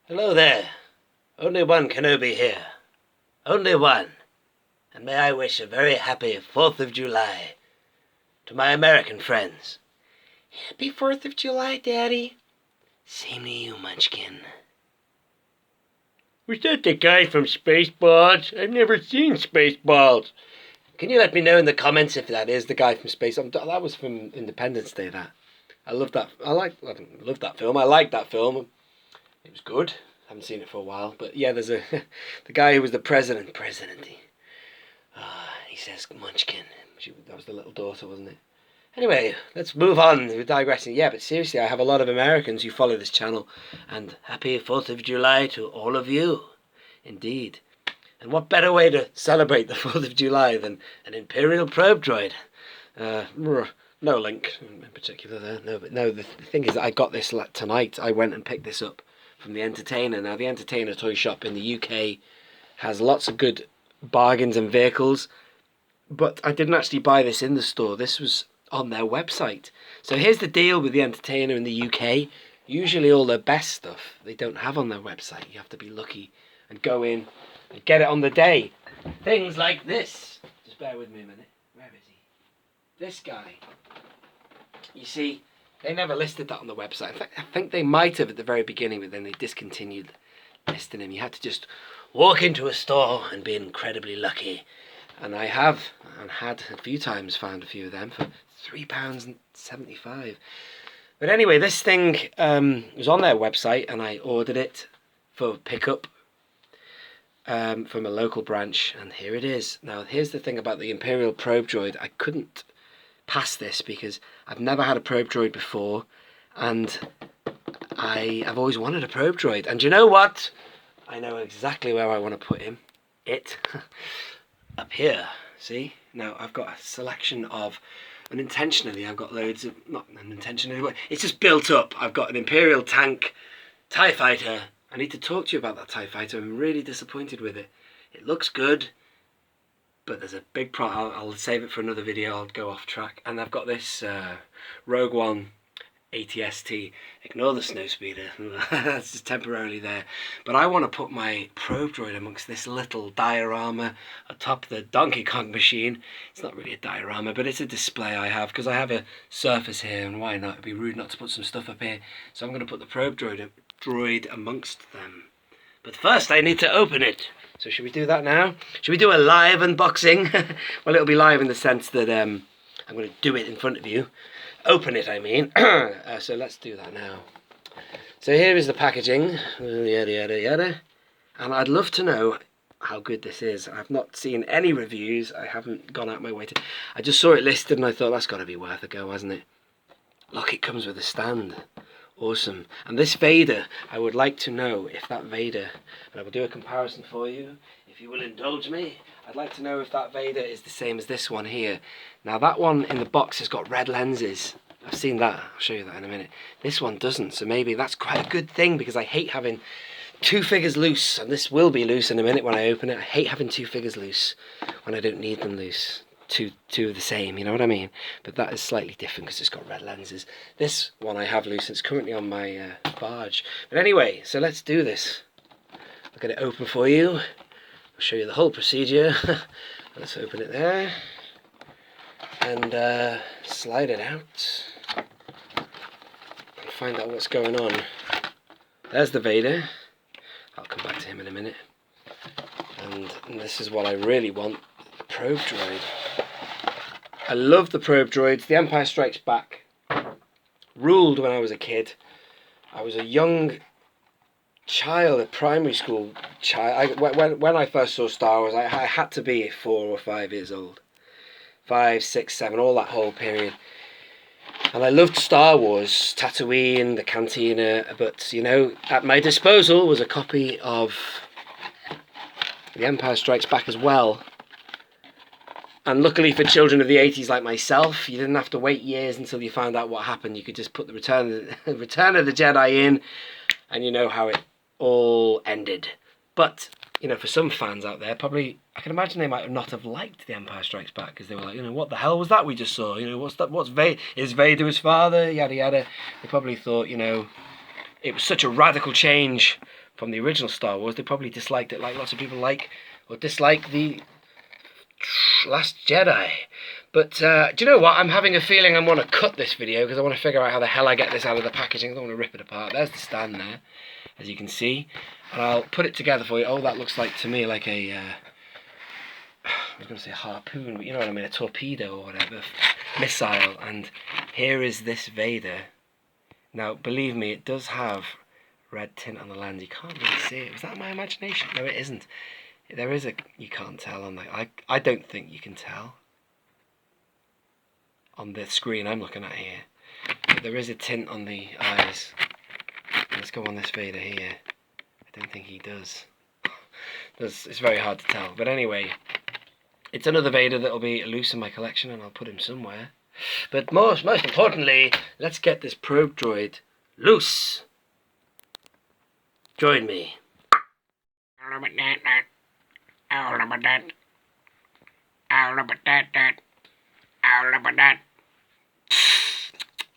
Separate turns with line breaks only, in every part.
Hello there. Only one Kenobi here. Only one. And may I wish a very happy 4th of July to my American friends. Happy 4th of July, Daddy. Same to you, Munchkin. Was that the guy from Spaceballs? I've never seen Spaceballs. Can you let me know in the comments if that is the guy from Spaceballs? That was from Independence Day, that. I love that. I love that film. I like that film. It was good. I haven't seen it for a while, but yeah, there's the guy who was the president. He says Munchkin. That was the little daughter, wasn't it? Anyway, let's move on. We're digressing. Yeah, but seriously, I have a lot of Americans who follow this channel, and happy 4th of July to all of you. Indeed. And what better way to celebrate the 4th of July than an Imperial Probe Droid? No link in particular there. No, the thing is that I got this tonight. I went and picked this up from the Entertainer. Now, the Entertainer toy shop in the UK has lots of good bargains and vehicles, but I didn't actually buy this in the store. This was on their website. So here's the deal with the Entertainer in the UK. Usually all their best stuff they don't have on their website. You have to be lucky and go in and get it on the day. Things like this. Just bear with me a minute. Where is he? This guy. You see, they never listed that on the website. In fact, I think they might have at the very beginning, but then they discontinued listing him. You had to just walk into a store and be incredibly lucky. And I have, and had a few times, found a few of them for £3.75. But anyway, this thing was on their website, and I ordered it for pickup from a local branch, and here it is. Now, here's the thing about the Imperial Probe Droid. I couldn't pass this because I've never had a Probe Droid before, and I've always wanted a Probe Droid. And you know what? I know exactly where I want to put him. Up here. See? Now, I've got a selection of, unintentionally, I've got loads of, not unintentionally, but it's just built up. I've got an Imperial tank, TIE fighter. I need to talk to you about that TIE fighter. I'm really disappointed with it. It looks good, but there's a big problem. I'll save it for another video. I'll go off track. And I've got this Rogue One ATST. Ignore the snowspeeder. That's just temporarily there. But I want to put my Probe Droid amongst this little diorama atop the Donkey Kong machine. It's not really a diorama, but it's a display I have because I have a surface here, and why not? It'd be rude not to put some stuff up here. So I'm going to put the Probe Droid amongst them. But first I need to open it. So should we do that now? Should we do a live unboxing? Well, it'll be live in the sense that I'm going to do it in front of you. Open it, I mean. So let's do that now. So here is the packaging. Yada, yada, yada. And I'd love to know how good this is. I've not seen any reviews. I haven't gone out my way to... I just saw it listed and I thought, that's got to be worth a go, hasn't it? Look, it comes with a stand. Awesome. And this Vader, I would like to know if that Vader, and I will do a comparison for you, if you will indulge me. I'd like to know if that Vader is the same as this one here. Now that one in the box has got red lenses. I've seen that. I'll show you that in a minute. This one doesn't, so maybe that's quite a good thing because I hate having two figures loose, and this will be loose in a minute when I open it. I hate having two figures loose when I don't need them loose. Two of the same, you know what I mean? But that is slightly different because it's got red lenses. This one I have loose, it's currently on my barge. But anyway, so let's do this. I'll get it open for you. I'll show you the whole procedure. Let's open it there. And slide it out. And find out what's going on. There's the Vader. I'll come back to him in a minute. And this is what I really want. The Probe Droid. I love the Probe Droids. The Empire Strikes Back ruled when I was a kid. I was a young child, a primary school child. When I first saw Star Wars, I had to be 4 or 5 years old. 5, 6, 7, all that whole period. And I loved Star Wars, Tatooine, the Cantina, but, you know, at my disposal was a copy of The Empire Strikes Back as well. And luckily for children of the 80s like myself, you didn't have to wait years until you found out what happened. You could just put the Return of the Jedi in, and you know how it all ended. But, you know, for some fans out there, probably, I can imagine they might not have liked The Empire Strikes Back, because they were like, you know, what the hell was that we just saw? You know, what's that? Is Vader his father? Yada, yada. They probably thought, you know, it was such a radical change from the original Star Wars, they probably disliked it like lots of people like or dislike the Last Jedi. But do you know what? I'm having a feeling I'm going to cut this video because I want to figure out how the hell I get this out of the packaging. I don't want to rip it apart. There's the stand there, as you can see. And I'll put it together for you. Oh, that looks like, to me, like a... I was going to say harpoon, but you know what I mean, a torpedo or whatever, missile. And here is this Vader. Now, believe me, it does have red tint on the lens. You can't really see it. Was that my imagination? No, it isn't. There is a... You can't tell on that. I don't think you can tell on the screen I'm looking at here. But there is a tint on the eyes. Let's go on this Vader here. I don't think he does. It's very hard to tell. But anyway, it's another Vader that'll be loose in my collection, and I'll put him somewhere. But most importantly, let's get this probe droid loose. Join me.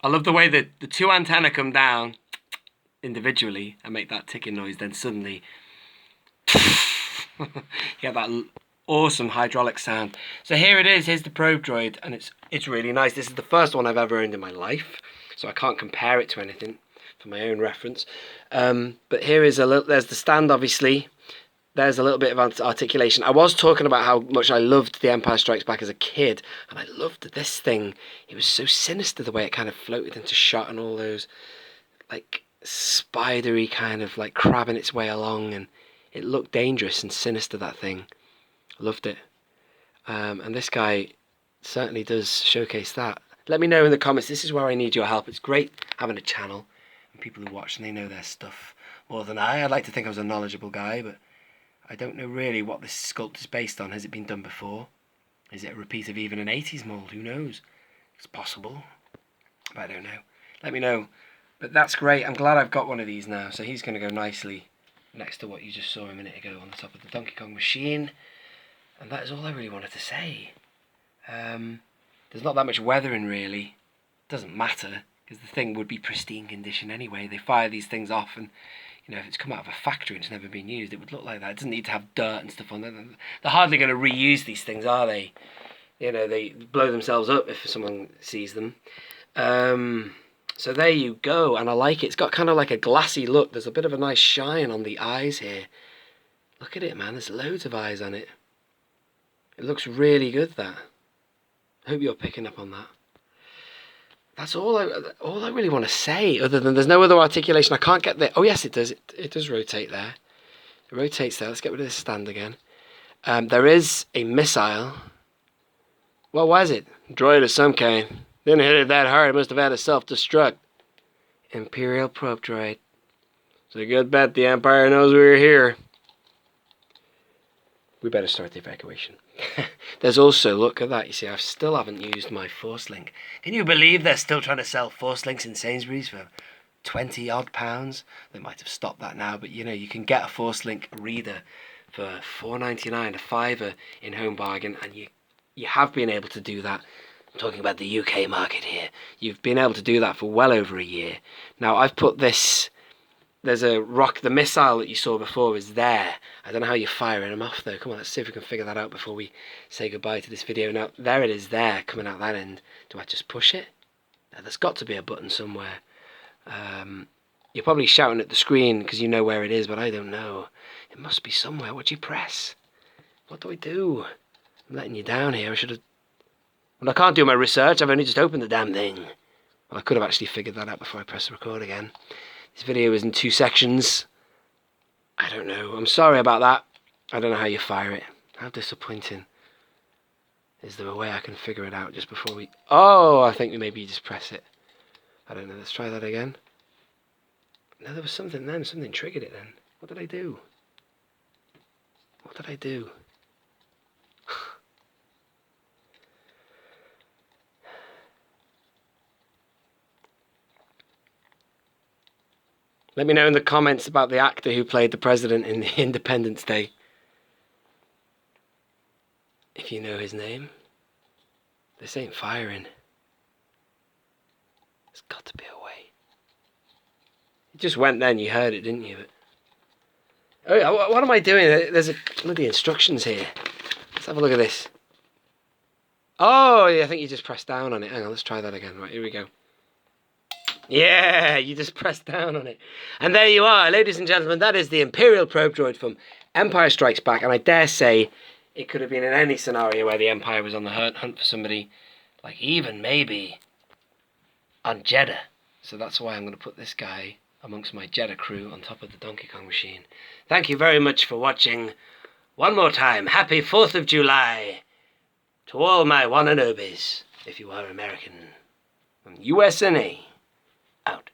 I love the way that the two antennae come down individually and make that ticking noise, then suddenly you get that awesome hydraulic sound. So here it is, here's the probe droid, and it's really nice. This is the first one I've ever owned in my life, so I can't compare it to anything for my own reference. But here is there's the stand, obviously. There's a little bit of articulation. I was talking about how much I loved The Empire Strikes Back as a kid, and I loved this thing. It was so sinister the way it kind of floated into shot and all those like spidery kind of like crabbing its way along, and it looked dangerous and sinister, that thing. I loved it. And this guy certainly does showcase that. Let me know in the comments. This is where I need your help. It's great having a channel and people who watch and they know their stuff more than I. I'd like to think I was a knowledgeable guy, but I don't know really what this sculpt is based on. Has it been done before? Is it a repeat of even an 80s mould? Who knows? It's possible, but I don't know. Let me know. But that's great. I'm glad I've got one of these now. So he's going to go nicely next to what you just saw a minute ago on the top of the Donkey Kong machine. And that is all I really wanted to say. There's not that much weathering really. It doesn't matter, because the thing would be pristine condition anyway. They fire these things off, and you know, if it's come out of a factory and it's never been used, it would look like that. It doesn't need to have dirt and stuff on it. They're hardly going to reuse these things, are they? You know, they blow themselves up if someone sees them. So there you go, and I like it. It's got kind of like a glassy look. There's a bit of a nice shine on the eyes here. Look at it, man. There's loads of eyes on it. It looks really good, that. I hope you're picking up on that. That's all I really want to say, other than there's no other articulation. I can't get there. Oh, yes, it does. It does rotate there. It rotates there. Let's get rid of this stand again. There is a missile. What was it? Droid of some kind. Didn't hit it that hard. It must have had a self-destruct. Imperial Probe Droid. It's a good bet the Empire knows we're here. We better start the evacuation. There's also, look at that, you see, I still haven't used my Force Link. Can you believe they're still trying to sell Force Links in Sainsbury's for 20 odd pounds? They might have stopped that now, but you know, you can get a Force Link reader for £4.99, a fiver in Home Bargain, and you have been able to do that. I'm talking about the UK market here. You've been able to do that for well over a year. Now, I've put this... There's a rock, the missile that you saw before is there. I don't know how you're firing them off though. Come on, let's see if we can figure that out before we say goodbye to this video. Now, there it is there, coming out that end. Do I just push it? Now, there's got to be a button somewhere. You're probably shouting at the screen because you know where it is, but I don't know. It must be somewhere. What do you press? What do I do? I'm letting you down here. I should have... Well, I can't do my research. I've only just opened the damn thing. Well, I could have actually figured that out before I press record again. This video is in 2 sections. I don't know. I'm sorry about that. I don't know how you fire it. How disappointing. Is there a way I can figure it out just before we... Oh, I think maybe you just press it. I don't know. Let's try that again. No, there was something then. Something triggered it then. What did I do? What did I do? Let me know in the comments about the actor who played the president in the Independence Day. If you know his name. This ain't firing. There's got to be a way. It just went then, you heard it, didn't you? But Oh, yeah, what am I doing? There's bloody instructions here. Let's have a look at this. Oh, yeah, I think you just press down on it. Hang on, let's try that again. Right, here we go. Yeah, you just press down on it. And there you are, ladies and gentlemen. That is the Imperial Probe Droid from Empire Strikes Back. And I dare say it could have been in any scenario where the Empire was on the hunt for somebody, like even maybe on Jeddah. So that's why I'm going to put this guy amongst my Jeddah crew on top of the Donkey Kong machine. Thank you very much for watching. One more time, happy 4th of July to all my Wan Obis, if you are American. From USA, out.